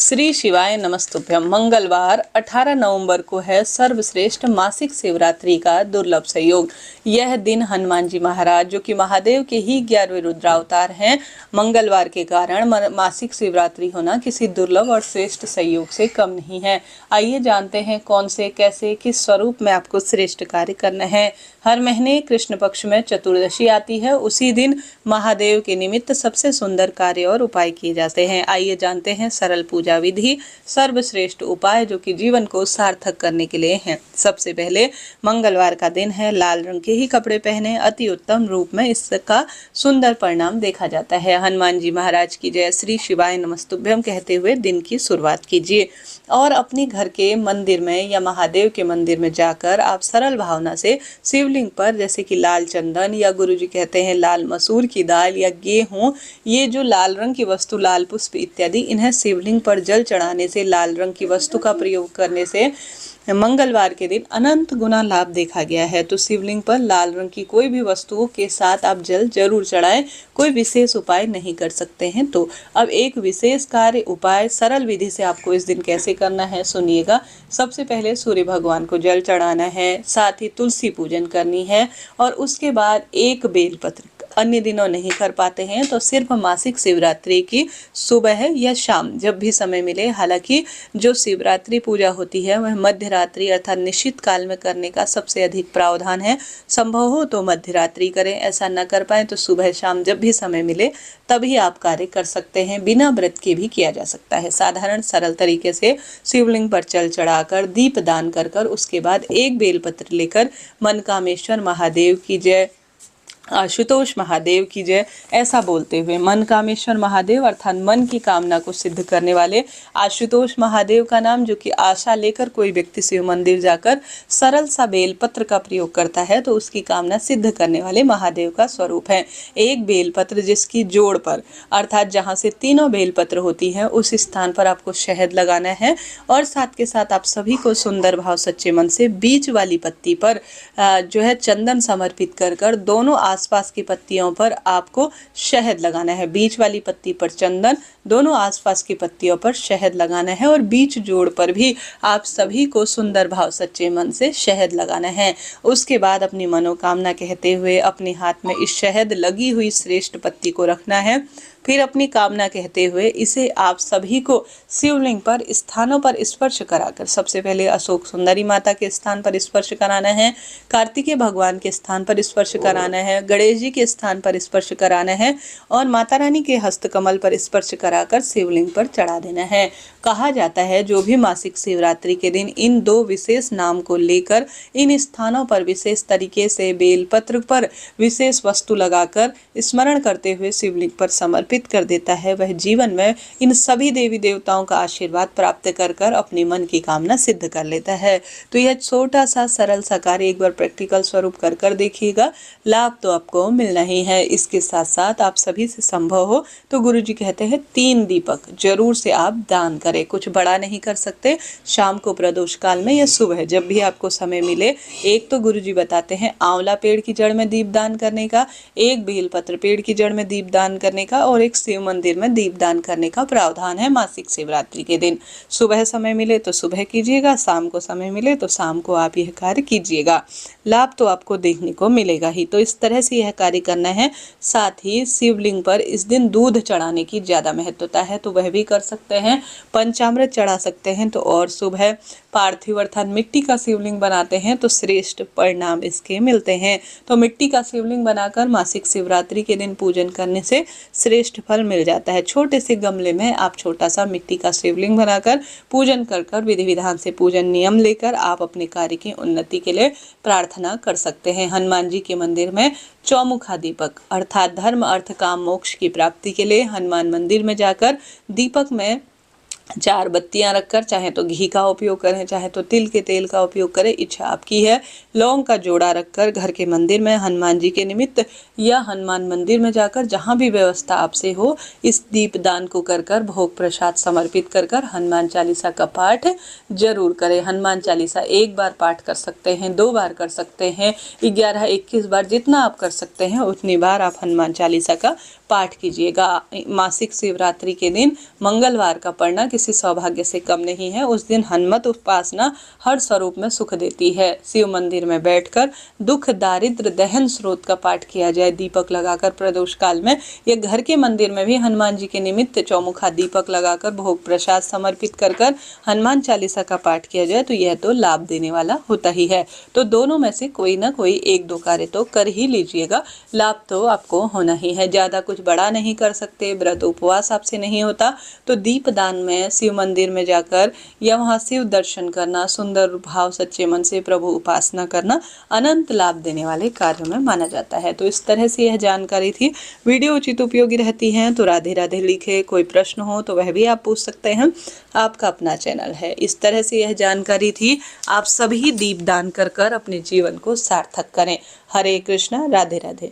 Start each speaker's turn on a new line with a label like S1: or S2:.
S1: श्री शिवाय नमस्तुभ्यम। मंगलवार 18 नवंबर को है सर्वश्रेष्ठ मासिक शिवरात्रि का दुर्लभ संयोग। यह दिन हनुमान जी महाराज, जो कि महादेव के ही 11वें रुद्रावतार हैं, मंगलवार के कारण मासिक शिवरात्रि होना किसी दुर्लभ और श्रेष्ठ संयोग से कम नहीं है। आइए जानते हैं कौन से, कैसे, किस स्वरूप में आपको श्रेष्ठ कार्य करना है। हर महीने कृष्ण पक्ष में चतुर्दशी आती है, उसी दिन महादेव के निमित्त सबसे सुंदर कार्य और उपाय किए जाते हैं। आइए जानते हैं सरल पूजा विधि, सर्वश्रेष्ठ उपाय जो कि जीवन को सार्थक करने के लिए हैं। सबसे पहले मंगलवार का दिन है, लाल रंग के ही कपड़े पहने, अति उत्तम रूप में इसका सुंदर परिणाम देखा जाता है। हनुमान जी महाराज की जय, श्री शिवाय नमस्तुभ्यम कहते हुए दिन की शुरुआत कीजिए और अपने घर के मंदिर में या महादेव के मंदिर में जाकर आप सरल भावना से शिवलिंग पर, जैसे कि लाल चंदन या गुरुजी कहते हैं लाल मसूर की दाल या गेहूं, ये जो लाल रंग की वस्तु, लाल पुष्प इत्यादि, इन्हें शिवलिंग पर जल चढ़ाने से, लाल रंग की वस्तु का प्रयोग करने से मंगलवार के दिन अनंत गुना लाभ देखा गया है। तो शिवलिंग पर लाल रंग की कोई भी वस्तुओं के साथ आप जल जरूर चढ़ाएं। कोई विशेष उपाय नहीं कर सकते हैं तो अब एक विशेष कार्य, उपाय, सरल विधि से आपको इस दिन कैसे करना है सुनिएगा। सबसे पहले सूर्य भगवान को जल चढ़ाना है, साथ ही तुलसी पूजन करनी है और उसके बाद एक बेलपत्र। अन्य दिनों नहीं कर पाते हैं तो सिर्फ मासिक शिवरात्रि की सुबह या शाम जब भी समय मिले, हालांकि जो शिवरात्रि पूजा होती है वह मध्य रात्रि अर्थात निश्चित काल में करने का सबसे अधिक प्रावधान है। संभव हो तो मध्य रात्रि करें, ऐसा न कर पाए तो सुबह शाम जब भी समय मिले तभी आप कार्य कर सकते हैं। बिना व्रत के भी किया जा सकता है। साधारण सरल तरीके से शिवलिंग पर जल चढ़ाकर, दीप दान कर उसके बाद एक बेलपत्र लेकर मनकामेश्वर महादेव की जय, आशुतोष महादेव की जय ऐसा बोलते हुए, मन कामेश्वर महादेव अर्थात मन की कामना को सिद्ध करने वाले आशुतोष महादेव का नाम, जो कि आशा लेकर कोई व्यक्ति शिव मंदिर जाकर सरल सा बेलपत्र का प्रयोग करता है तो उसकी कामना सिद्ध करने वाले महादेव का स्वरूप है। एक बेलपत्र जिसकी जोड़ पर अर्थात जहाँ से तीनों बेलपत्र होती है उस स्थान पर आपको शहद लगाना है और साथ के साथ आप सभी को सुंदर भाव सच्चे मन से बीच वाली पत्ती पर जो है चंदन समर्पित कर दोनों आसपास की पत्तियों पर आपको शहद लगाना है। बीच वाली पत्ती पर चंदन, दोनों आसपास की पत्तियों पर शहद लगाना है और बीच जोड़ पर भी आप सभी को सुंदर भाव सच्चे मन से शहद लगाना है। उसके बाद अपनी मनोकामना कहते हुए अपने हाथ में इस शहद लगी हुई श्रेष्ठ पत्ती को रखना है। फिर अपनी कामना कहते हुए इसे आप सभी को शिवलिंग पर स्थानों पर स्पर्श कराकर, सबसे पहले अशोक सुंदरी माता के स्थान पर स्पर्श कराना है, कार्तिकेय भगवान के स्थान पर स्पर्श कराना है, गणेश जी के स्थान पर स्पर्श कराना है और माता रानी के हस्तकमल पर स्पर्श कराकर शिवलिंग पर चढ़ा देना है। कहा जाता है जो भी मासिक शिवरात्रि के दिन इन दो विशेष नाम को लेकर इन स्थानों पर विशेष तरीके से बेलपत्र पर विशेष वस्तु लगाकर स्मरण करते हुए शिवलिंग पर समर्पित कर देता है, वह जीवन में इन सभी देवी देवताओं का आशीर्वाद प्राप्त कर अपनी मन की कामना सिद्ध कर लेता है। तो यह छोटा सा सरल सा कार्य एक बार प्रैक्टिकल स्वरूप कर देखिएगा, लाभ तो आपको मिलना ही है। इसके साथ साथ आप सभी से संभव हो तो गुरुजी कहते हैं 3 दीपक जरूर से आप दान करें। कुछ बड़ा नहीं कर सकते, शाम को प्रदोष काल में या सुबह जब भी आपको समय मिले। एक तो गुरुजी बताते हैं आंवला पेड़ की जड़ में दीप दान करने का, एक बेलपत्र पेड़ की जड़ में दीप दान करने का और एक शिव मंदिर में दीप दान करने का प्रावधान है मासिक शिवरात्रि के दिन। सुबह समय मिले तो सुबह कीजिएगा, शाम को समय मिले तो शाम को आप यह कार्य कीजिएगा, लाभ तो आपको देखने को मिलेगा ही। तो इस तरह से यह कार्य करना है। साथ ही शिवलिंग पर इस दिन दूध चढ़ाने की ज्यादा महत्वता है तो वह भी कर सकते हैं। पंचामृत चढ़ा सकते हैं तो और सुबह पार्थिव अर्थात मिट्टी का शिवलिंग बनाते हैं तो श्रेष्ठ परिणाम इसके मिलते हैं। तो मिट्टी का शिवलिंग बनाकर मासिक शिवरात्रि के दिन पूजन करने से श्रेष्ठ फल मिल जाता है। छोटे से गमले में आप छोटा सा मिट्टी का शिवलिंग बनाकर पूजन कर विधि विधान से पूजन नियम लेकर आप अपने कार्य की उन्नति के लिए प्रार्थना कर सकते हैं। हनुमान जी के मंदिर में चौमुखा दीपक अर्थात धर्म अर्थ काम मोक्ष की प्राप्ति के लिए हनुमान मंदिर में जाकर दीपक में 4 बत्तियां रखकर, चाहे तो घी का उपयोग करें चाहे तो तिल के तेल का उपयोग करें, इच्छा आपकी है। लौंग का जोड़ा रखकर घर के मंदिर में हनुमान जी के निमित्त या हनुमान मंदिर में जाकर जहां भी व्यवस्था आपसे हो इस दीप दान को कर भोग प्रसाद समर्पित कर हनुमान चालीसा का पाठ जरूर करें। हनुमान चालीसा 1 बार पाठ कर सकते हैं, 2 बार कर सकते हैं, 11-21 बार, जितना आप कर सकते हैं उतनी बार आप हनुमान चालीसा का पाठ कीजिएगा। मासिक शिवरात्रि के दिन मंगलवार का पढ़ना किसी सौभाग्य से कम नहीं है। उस दिन हनुमत उपासना हर स्वरूप में सुख देती है। शिव मंदिर में बैठकर दुख दारिद्र दहन स्रोत का पाठ किया जाए, दीपक लगाकर प्रदोष काल में, या घर के मंदिर में भी हनुमान जी के निमित्त चौमुखा दीपक लगाकर भोग प्रसाद समर्पित कर हनुमान चालीसा का पाठ किया जाए तो यह तो लाभ देने वाला होता ही है। तो दोनों में से कोई ना कोई एक दो कार्य तो कर ही लीजिएगा, लाभ तो आपको होना ही है। ज्यादा कुछ बड़ा नहीं कर सकते, व्रत उपवास आपसे नहीं होता तो दीप दान में, शिव मंदिर में जाकर या वहां शिव दर्शन करना, सुंदर भाव सच्चे मन से प्रभु उपासना करना अनंत लाभ देने वाले कार्यों में माना जाता है। तो इस तरह से यह जानकारी थी। वीडियो उचित उपयोगी रहती है तो राधे राधे लिखे। कोई प्रश्न हो तो वह भी आप पूछ सकते हैं, आपका अपना चैनल है। इस तरह से यह जानकारी थी। आप सभी दीप दान कर अपने जीवन को सार्थक करें। हरे कृष्णा, राधे राधे।